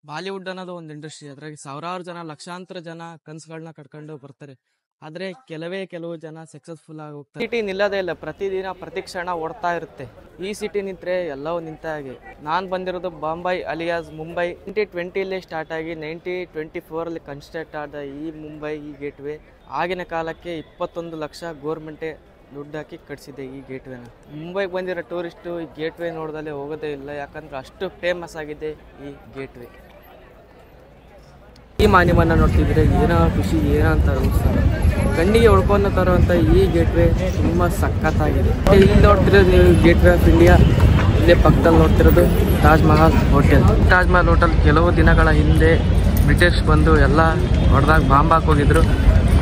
Bollywood ಅನ್ನೋದು ಒಂದು industry. ಅದ್ರಾಗ ಸಾವಿರಾರು ಜನ, ಲಕ್ಷಾಂತರ ಜನ ಕನಸುಗಳನ್ನ ಕಟ್ಕೊಂಡು ಬರ್ತಾರೆ. ಆದ್ರೆ ಕೆಲವು ಜನ ಸಕ್ಸಸ್ಫುಲ್ ಆಗಿ ಹೋಗ್ತಾರೆ. ಸಿಟಿ ನಿಲ್ಲದೇ ಇಲ್ಲ, ಪ್ರತಿದಿನ ಪ್ರತಿ ಕ್ಷಣ ಓಡ್ತಾ ಇರುತ್ತೆ. ಈ ಸಿಟಿ ನಿಂತ್ರೆ ಎಲ್ಲವೂ ನಿಂತ ಹಾಗೆ. ನಾನು ಬಂದಿರೋದು ಬಾಂಬೈ ಅಲಿಯಾಸ್ ಮುಂಬೈ. 2020 ಸ್ಟಾರ್ಟ್ ಆಗಿ 2024 ಕನ್ಸ್ಟ್ರಕ್ಟ್ ಆದ ಈ ಮುಂಬೈ, ಈ ಗೇಟ್ವೇ ಆಗಿನ ಕಾಲಕ್ಕೆ 21 ಲಕ್ಷ ಗೋರ್ಮೆಂಟೇ ದುಡ್ಡು ಹಾಕಿ ಕಟ್ಸಿದೆ ಈ ಗೇಟ್ವೇನ. ಮುಂಬೈಗೆ ಬಂದಿರೋ ಟೂರಿಸ್ಟು ಈ ಗೇಟ್ವೇ ನೋಡ್ದಲ್ಲೇ ಹೋಗೋದೇ ಇಲ್ಲ, ಯಾಕಂದ್ರೆ ಅಷ್ಟು ಫೇಮಸ್ ಆಗಿದೆ ಈ ಗೇಟ್ವೇ. ಈ ಮಾನ್ಯವನ್ನು ನೋಡ್ತಿದ್ರೆ ಏನೋ ಖುಷಿ, ಏನೋ ಅಂತ ಉತ್ಸಾಹ ಕಣ್ಣಿಗೆ ಹೊಡ್ಕೊಂಡು ತರುವಂಥ ಈ ಗೇಟ್ವೇ ತುಂಬ ಸಖತ್ತಾಗಿದೆ. ಇಲ್ಲಿ ನೋಡ್ತಿರೋದು ನೀವು ಗೇಟ್ವೇ ಆಫ್ ಇಂಡಿಯಾ. ಇಲ್ಲೇ ಪಕ್ಕದಲ್ಲಿ ನೋಡ್ತಿರೋದು ತಾಜ್ ಮಹಲ್ ಹೋಟೆಲ್. ತಾಜ್ ಮಹಲ್ ಹೋಟೆಲ್ ಕೆಲವು ದಿನಗಳ ಹಿಂದೆ ಬ್ರಿಟಿಷ್ ಬಂದು ಎಲ್ಲ ಹೊಡೆದಾಗ ಬಾಂಬ್ ಹಾಕೋಗಿದ್ರು.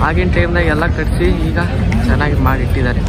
ಆಗಿನ ಟೈಮ್ನಾಗ ಎಲ್ಲ ಕಟ್ಟಿಸಿ ಈಗ ಚೆನ್ನಾಗಿ ಮಾಡಿಟ್ಟಿದ್ದಾರೆ.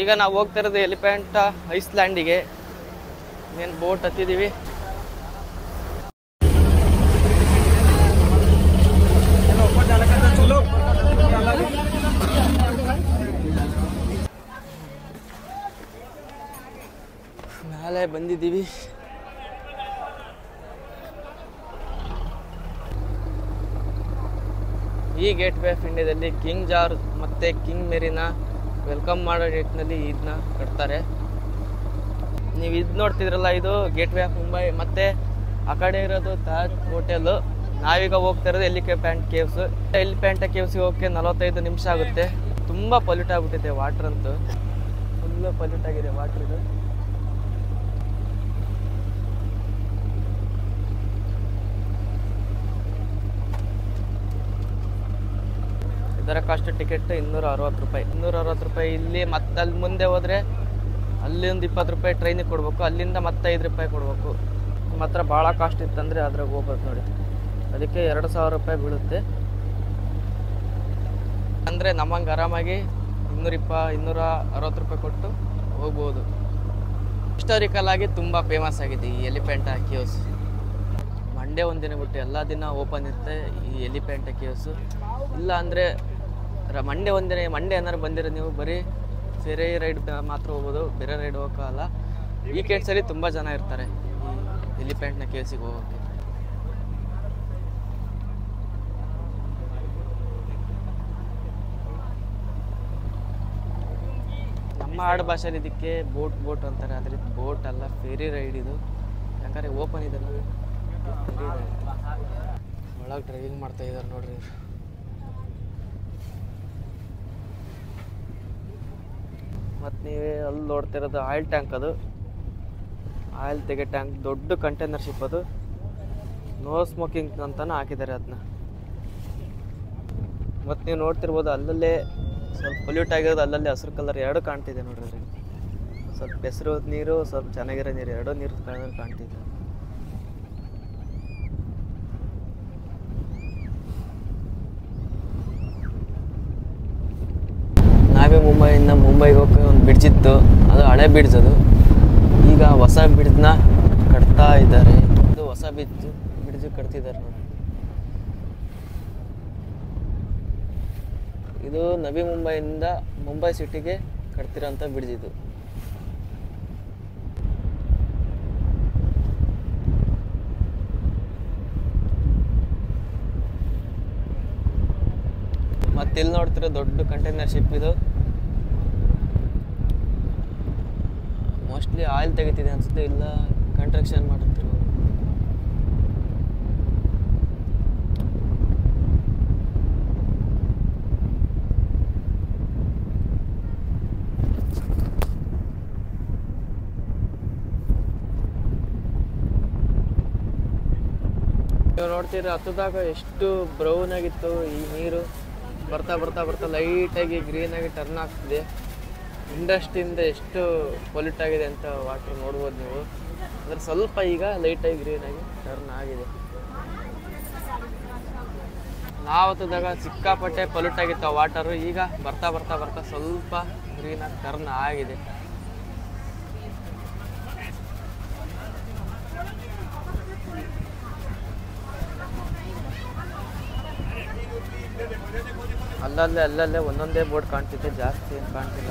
ಈಗ ನಾವು ಹೋಗ್ತಾ ಇರೋದು ಎಲಿಫೆಂಟ್ ಐಸ್ಲ್ಯಾಂಡಿಗೆ. ಏನು ಬೋಟ್ ಹತ್ತಿದ್ದೀವಿ. ಮೇಲೆ ಬಂದಿದ್ದೀವಿ. ಈ ಗೇಟ್ವೇ ಆಫ್ ಇಂಡಿಯಾದಲ್ಲಿ ಕಿಂಗ್ ಜಾರ್ಜ್ ಮತ್ತು ಕಿಂಗ್ ಮೆರಿನಾ ವೆಲ್ಕಮ್ ಮಾಡೋ ನಿಟ್ಟಿನಲ್ಲಿ ಇದನ್ನ ಕಟ್ತಾರೆ. ನೀವು ಇದು ನೋಡ್ತಿದ್ರಲ್ಲ, ಇದು ಗೇಟ್ವೇ ಆಫ್ ಮುಂಬೈ. ಮತ್ತು ಆ ಕಡೆ ಇರೋದು ತಾಜ್ ಹೋಟೆಲು. ನಾವೀಗ ಹೋಗ್ತಾ ಇರೋದು ಎಲಿಫೆಂಟ್ ಕೇವ್ಸ್. ಎಲಿಫೆಂಟ್ ಕೇವ್ಸ್ಗೆ ಹೋಗೋಕ್ಕೆ 45 ನಿಮಿಷ ಆಗುತ್ತೆ. ತುಂಬ ಪೊಲ್ಯೂಟ್ ಆಗಿಬಿಟ್ಟಿದೆ ವಾಟ್ರ್ ಅಂತೂ. ಫುಲ್ಲು ಪೊಲ್ಯೂಟ್ ಆಗಿದೆ ವಾಟ್ರ್. ಇದು ಇದರ ಕಾಸ್ಟ್ ಟಿಕೆಟ್ 260 ರೂಪಾಯಿ. 260 ರೂಪಾಯಿ ಇಲ್ಲಿ. ಮತ್ತೆ ಅಲ್ಲಿ ಮುಂದೆ ಹೋದರೆ ಅಲ್ಲಿ ಒಂದು 20 ರೂಪಾಯಿ ಟ್ರೈನಿಗೆ ಕೊಡಬೇಕು. ಅಲ್ಲಿಂದ ಮತ್ತೆ 5 ರೂಪಾಯಿ ಕೊಡಬೇಕು. ಮಾತ್ರ ಭಾಳ ಕಾಸ್ಟ್ ಇತ್ತಂದರೆ ಅದ್ರಾಗ ಹೋಗ್ಬೇಕು ನೋಡಿ. ಅದಕ್ಕೆ 2000 ರೂಪಾಯಿ ಬೀಳುತ್ತೆ. ಅಂದರೆ ನಮ್ಮಂಗೆ ಆರಾಮಾಗಿ 260 ರೂಪಾಯಿ ಕೊಟ್ಟು ಹೋಗ್ಬೋದು. ಹಿಸ್ಟಾರಿಕಲ್ ಆಗಿ ತುಂಬ ಫೇಮಸ್ ಆಗಿದೆ ಈ ಎಲಿಫೆಂಟ್ ಕೇವ್ಸ್. ಮಂಡೇ ಒಂದಿನ ಬಿಟ್ಟು ಎಲ್ಲ ದಿನ ಓಪನ್ ಇರುತ್ತೆ ಈ ಎಲಿಫೆಂಟ್ ಕೇವ್ಸು. ಇಲ್ಲ ಅಂದರೆ ಮಂಡೇ ಏನಾರು ಬಂದಿರೋ ನೀವು ಬರೀ ಫೆರಿ ರೈಡ್ ಮಾತ್ರ ಹೋಗ್ಬೋದು, ಬೇರೆ ರೈಡ್ ಹೋಗೋಕ್ಕಲ್ಲ. ವೀಕೆಂಡ್ಸಲ್ಲಿ ತುಂಬ ಜನ ಇರ್ತಾರೆ ಈ ಎಲಿಫೆಂಟ್ನ ಕೇವ್ಸಿಗೆ ಹೋಗೋಕ್ಕೆ. ನಮ್ಮ ಆಡು ಭಾಷೆಯಲ್ಲಿ ಇದಕ್ಕೆ ಬೋಟ್ ಅಂತಾರೆ. ಆದರೆ ಇದು ಬೋಟ್ ಅಲ್ಲ, ಫೆರಿ ರೈಡ್ ಇದು. ಯಾಕಂದರೆ ಓಪನ್ ಇದೆ ನೋಡಿ, ಫೆರಿ ರೈಡ್. ಒಳಗೆ ಡ್ರೈವಿಂಗ್ ಮಾಡ್ತಾ ಇದ್ದಾರೆ ನೋಡ್ರಿ ಇವರು. ಮತ್ತು ನೀವೇ ಅಲ್ಲಿ ನೋಡ್ತಿರೋದು ಆಯಿಲ್ ಟ್ಯಾಂಕ್. ಅದು ಆಯಿಲ್ ತೆಗೆ ಟ್ಯಾಂಕ್, ದೊಡ್ಡ ಕಂಟೈನರ್ಶಿಪ್. ಅದು ನೋ ಸ್ಮೋಕಿಂಗ್ ಅಂತಲೂ ಹಾಕಿದ್ದಾರೆ ಅದನ್ನ. ಮತ್ತು ನೀವು ನೋಡ್ತಿರ್ಬೋದು ಅಲ್ಲಲ್ಲೇ ಸ್ವಲ್ಪ ಪೊಲ್ಯೂಟ್ ಆಗಿರೋದು, ಅಲ್ಲಲ್ಲೇ ಹಸಿರು ಕಲರ್ ಎರಡು ಕಾಣ್ತಿದೆ ನೋಡ್ರಿ. ಸ್ವಲ್ಪ ಹೆಸರು ನೀರು, ಸ್ವಲ್ಪ ಚೆನ್ನಾಗಿರೋ ನೀರು, ಎರಡೂ ನೀರು ಕಾಣ್ತಿದೆ. ನಾವೇ ಮುಂಬೈಗೆ ಹೋಗಿ ಒಂದು ಬ್ರಿಡ್ಜ್ ಇತ್ತು, ಅದು ಹಳೆ ಬ್ರಿಡ್ಜ್. ಅದು ಈಗ ಹೊಸ ಬ್ರಿಡ್ಜ್ನ ಕಟ್ತಾ ಇದ್ದಾರೆ. ಇದು ಹೊಸ ಬ್ರಿಡ್ಜ್ ಕಟ್ತಿದ್ದಾರೆ ನೋಡಿ. ಇದು ನವಿ ಮುಂಬೈಯಿಂದ ಮುಂಬೈ ಸಿಟಿಗೆ ಕಟ್ತಿರೋಂಥ ಬ್ರಿಡ್ಜ್ ಇದು. ಮತ್ತೆ ಇಲ್ಲಿ ನೋಡ್ತಿರೋ ದೊಡ್ಡ ಕಂಟೈನರ್ ಶಿಪ್ ಇದು. ಮೋಸ್ಟ್ಲಿ ಇಲ್ಲಿ ಆಯಿಲ್ ತೆಗಿತಿದೆ ಅನ್ಸುತ್ತೆ, ಇಲ್ಲ ಕನ್ಸ್ಟ್ರಕ್ಷನ್ ಮಾಡುತ್ತಿರು. ನೀವು ನೋಡ್ತೀರ ಹತ್ತದಾಗ ಎಷ್ಟು ಬ್ರೌನ್ ಆಗಿತ್ತು ಈ ನೀರು. ಬರ್ತಾ ಬರ್ತಾ ಬರ್ತಾ ಲೈಟಾಗಿ ಗ್ರೀನಾಗಿ ಟರ್ನ್ ಆಗ್ತಿದೆ. ಇಂಡಸ್ಟ್ರಿಯಿಂದ ಎಷ್ಟು ಪೊಲ್ಯೂಟ್ ಆಗಿದೆ ಅಂತ ವಾಟರ್ ನೋಡ್ಬೋದು ನೀವು. ಅಂದರೆ ಸ್ವಲ್ಪ ಈಗ ಲೈಟಾಗಿ ಗ್ರೀನಾಗಿ ಟರ್ನ್ ಆಗಿದೆ. ನಾವು ಹತ್ತದಾಗ ಸಿಕ್ಕಾಪಟ್ಟೆ ಪೊಲ್ಯೂಟ್ ಆಗಿತ್ತು ಆ ವಾಟರು. ಈಗ ಬರ್ತಾ ಬರ್ತಾ ಬರ್ತಾ ಸ್ವಲ್ಪ ಗ್ರೀನಾಗಿ ಟರ್ನ್ ಆಗಿದೆ. ಅಲ್ಲಲ್ಲೇ ಒಂದೊಂದೇ ಬೋರ್ಡ್ ಕಾಣ್ತಿದೆ, ಜಾಸ್ತಿ ಏನು ಕಾಣ್ತಿಲ್ಲ.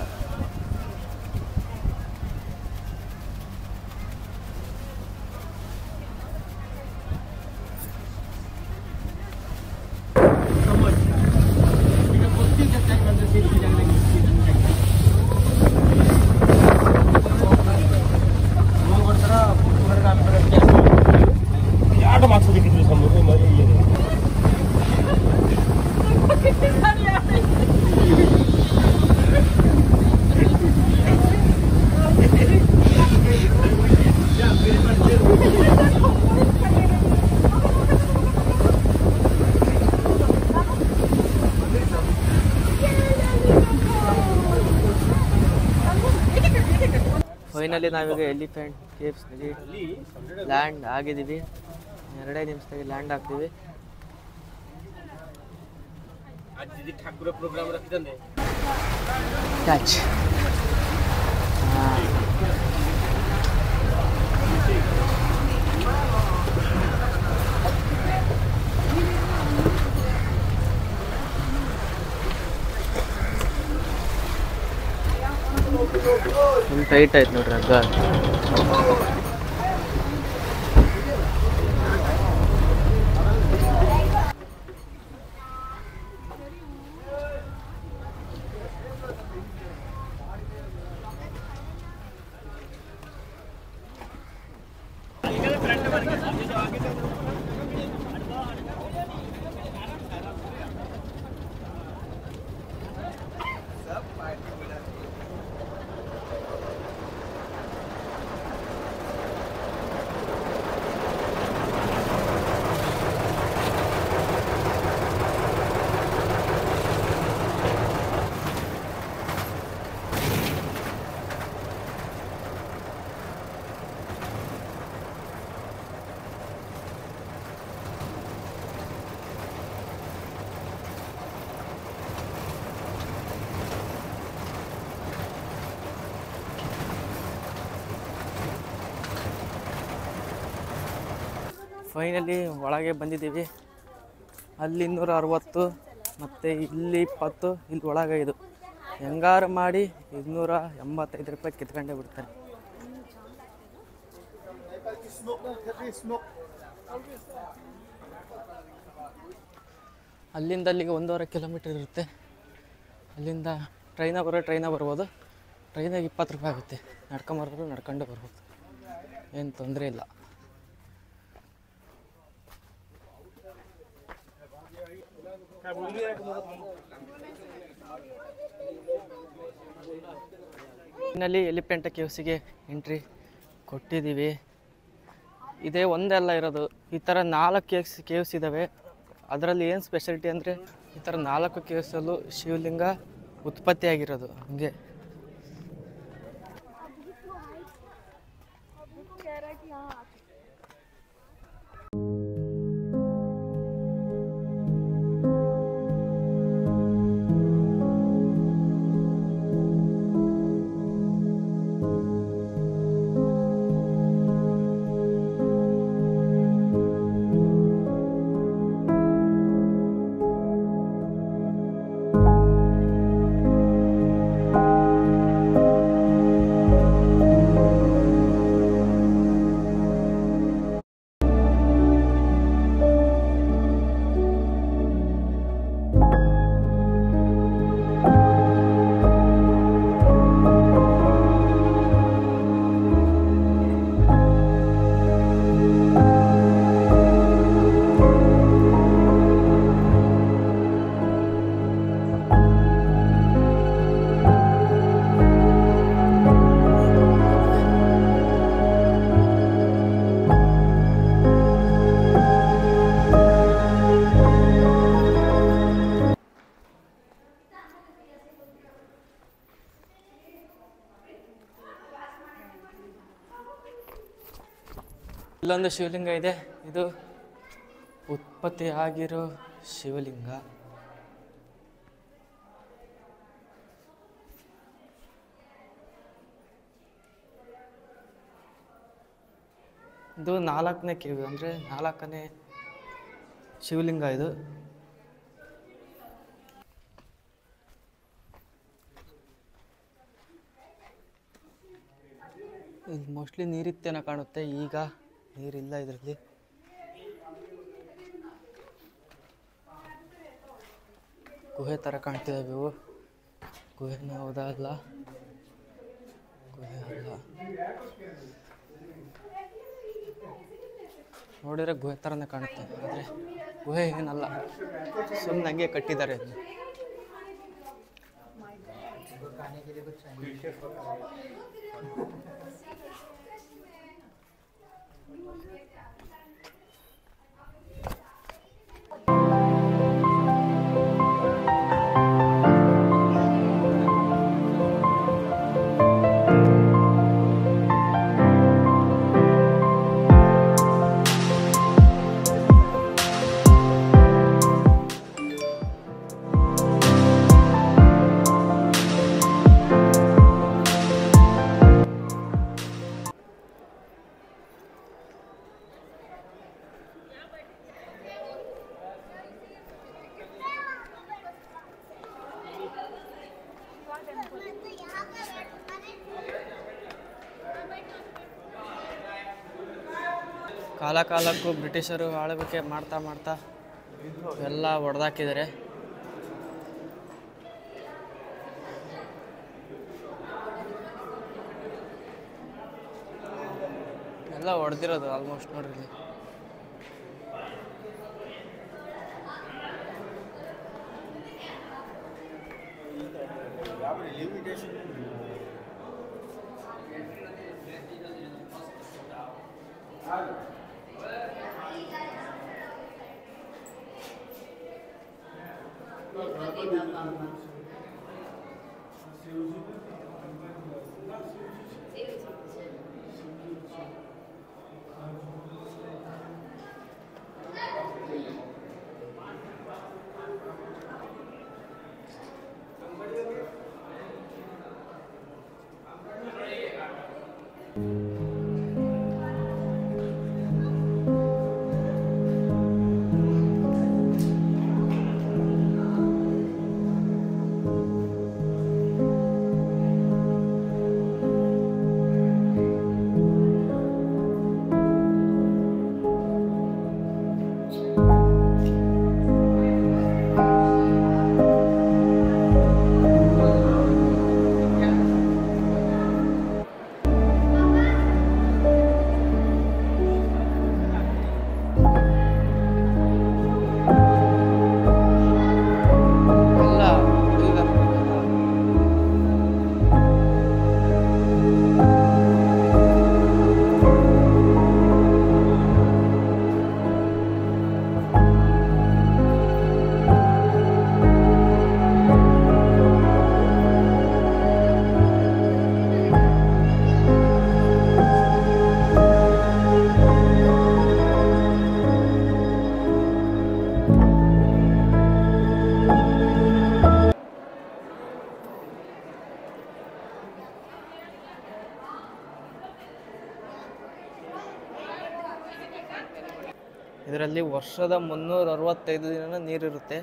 ಫೈನಲಿ ನಾವೀಗ ಎಲಿಫೆಂಟ್ ಕೇವ್ಸ್ ಲ್ಯಾಂಡ್ ಆಗಿದ್ದೀವಿ. 2 ನಿಮಿಷದಾಗಿ ಲ್ಯಾಂಡ್ ಆಗ್ತೀವಿ. ಕ್ಯಾಚ್. ಫುಲ್ ಟೈಟ್ ಆಯ್ತು ನೋಡ್ರಿ ಹಗ್ಗ. ಫೈನಲಿ ಒಳಗೆ ಬಂದಿದ್ದೀವಿ. ಅಲ್ಲಿ 260 ಮತ್ತು ಇಲ್ಲಿ 20, ಇಲ್ಲಿ ಒಳಗೆ ಇದು ಹೆಂಗಾರು ಮಾಡಿ 285 ರೂಪಾಯಿ ಕಿತ್ಕೊಂಡೇ ಬಿಡ್ತಾರೆ. ಅಲ್ಲಿಂದ ಅಲ್ಲಿಗೆ 1.5 ಕಿಲೋಮೀಟರ್ ಇರುತ್ತೆ. ಅಲ್ಲಿಂದ ಟ್ರೈನಾಗ ಬರ್ಬೋದು. ಟ್ರೈನಾಗ 20 ರೂಪಾಯಿ ಆಗುತ್ತೆ. ನಡ್ಕೊಂಡು ಬರ್ಬೋದು, ಏನು ತೊಂದರೆ ಇಲ್ಲ. ಫೈನಲಿ ಎಲಿಫೆಂಟ್ ಕೇವ್ಸಿಗೆ ಎಂಟ್ರಿ ಕೊಟ್ಟಿದ್ದೀವಿ. ಇದೇ ಒಂದೆಲ್ಲ ಇರೋದು, ಈ ಥರ 4 ಕೇವ್ಸ್ ಇದ್ದಾವೆ. ಅದರಲ್ಲಿ ಏನು ಸ್ಪೆಷಾಲಿಟಿ ಅಂದರೆ ಈ ಥರ 4 ಕೇವ್ಸಲ್ಲೂ ಶಿವಲಿಂಗ ಉತ್ಪತ್ತಿಯಾಗಿರೋದು. ಹಂಗೆ ಇಲ್ಲೊಂದು ಶಿವಲಿಂಗ ಇದೆ. ಇದು ಉತ್ಪತ್ತಿ ಆಗಿರೋ ಶಿವಲಿಂಗ. ಇದು 4ನೇ ಕೇವ್, ಅಂದರೆ 4ನೇ ಶಿವಲಿಂಗ ಇದು. ಇದು ಮೋಸ್ಟ್ಲಿ ನೀರಿತ್ತೇನೋ ಕಾಣುತ್ತೆ. ಈಗ ನೀರಿಲ್ಲ ಇದರಲ್ಲಿ. ಗುಹೆ ಥರ ಕಾಣ್ತಿದ್ದಾವೆ ಇವು. ಗುಹೆನ ಹೌದಲ್ಲ, ಗುಹೆ ಅಲ್ಲ. ನೋಡಿದ್ರೆ ಗುಹೆ ಥರನೇ ಕಾಣುತ್ತೆ, ಆದರೆ ಗುಹೆ ಏನಲ್ಲ, ಸುಮ್ಮನೆ ಹಂಗೆ ಕಟ್ಟಿದ್ದಾರೆ ಅದನ್ನ. ಕಾಲಕ್ಕೂ ಬ್ರಿಟಿಷರು ಆಳ್ವಿಕೆ ಮಾಡ್ತಾ ಮಾಡ್ತಾ ಎಲ್ಲ ಹೊಡೆದಾಕಿದ್ದಾರೆ. ಎಲ್ಲ ಹೊಡೆದಿರೋದು ಆಲ್ಮೋಸ್ಟ್ ನೋಡ್ರಿ. ಇದರಲ್ಲಿ ವರ್ಷದ 365 ದಿನ ನೀರಿರುತ್ತೆ.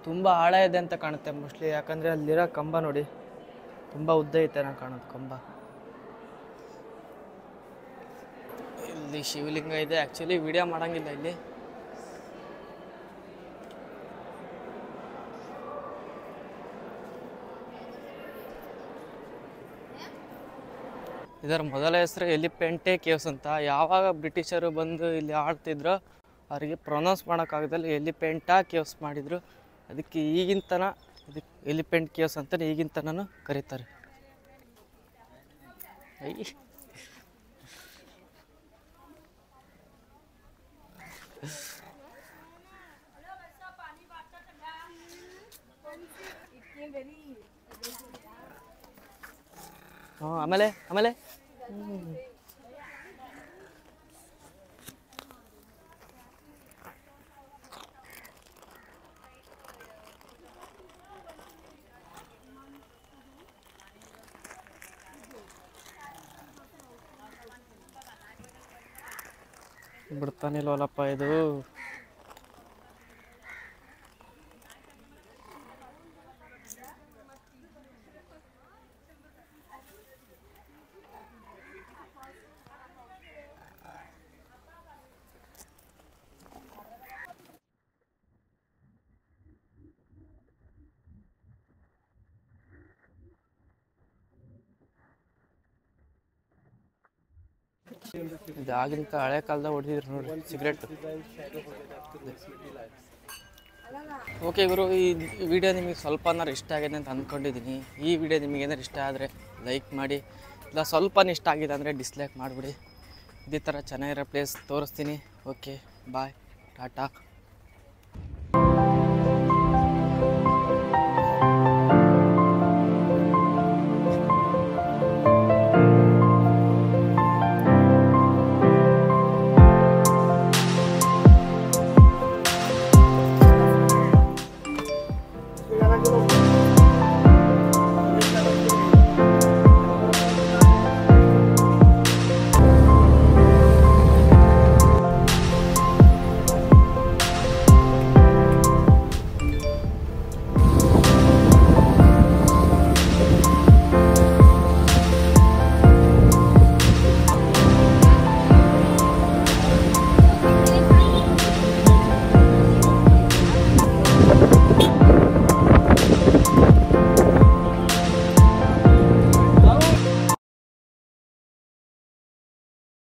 ತುಂಬ ಆಳ ಇದೆ ಅಂತ ಕಾಣುತ್ತೆ ಮೋಸ್ಟ್ಲಿ, ಯಾಕಂದರೆ ಅಲ್ಲಿರೋ ಕಂಬ ನೋಡಿ, ತುಂಬ ಉದ್ದ ಐತೆ ನಾನು ಕಾಣೋದು ಕಂಬ. ಇಲ್ಲಿ ಶಿವಲಿಂಗ ಇದೆ. ಆ್ಯಕ್ಚುಲಿ ವಿಡಿಯೋ ಮಾಡೋಂಗಿಲ್ಲ ಇಲ್ಲಿ. ಇದರ ಮೊದಲ ಹೆಸರು ಎಲಿಫೆಂಟೆ ಕೇವ್ಸ್ ಅಂತ. ಯಾವಾಗ ಬ್ರಿಟಿಷರು ಬಂದು ಇಲ್ಲಿ ಆಳ್ತಿದ್ರು ಅವರಿಗೆ ಪ್ರೊನೌನ್ಸ್ ಮಾಡೋಕ್ಕಾಗದಲ್ಲಿ ಎಲಿಫೆಂಟಾ ಕೇವ್ಸ್ ಮಾಡಿದರು. ಅದಕ್ಕೆ ಈಗಿನ ತನ ಇದಕ್ಕೆ ಎಲಿಫೆಂಟ್ ಕೇವ್ಸ್ ಅಂತ ಈಗಿನ ತನೂ ಕರೀತಾರೆ. ಆಮೇಲೆ ಆಮೇಲೆ ಬಿಡ್ತಾನಿಲ್ವಲ್ಲಪ್ಪ ಇದು. ಇದಾಗಿನ ಹಳೆ ಕಾಲದಾಗ ಹೊಡೆದಿದ್ರು ನೋಡಿ ಸಿಗರೇಟ್. ಓಕೆ ಗುರು, ಈ ವಿಡಿಯೋ ನಿಮಗೆ ಸ್ವಲ್ಪನಾರು ಇಷ್ಟ ಆಗಿದೆ ಅಂತ ಅಂದ್ಕೊಂಡಿದ್ದೀನಿ. ಈ ವಿಡಿಯೋ ನಿಮಗೆ ಏನಾರು ಇಷ್ಟ ಆದರೆ ಲೈಕ್ ಮಾಡಿ, ಇಲ್ಲ ಸ್ವಲ್ಪನೇ ಇಷ್ಟ ಆಗಿದೆ ಅಂದರೆ ಡಿಸ್ಲೈಕ್ ಮಾಡಿಬಿಡಿ. ಇದೇ ಥರ ಚೆನ್ನಾಗಿರೋ ಪ್ಲೇಸ್ ತೋರಿಸ್ತೀನಿ. Okay bye, Tata.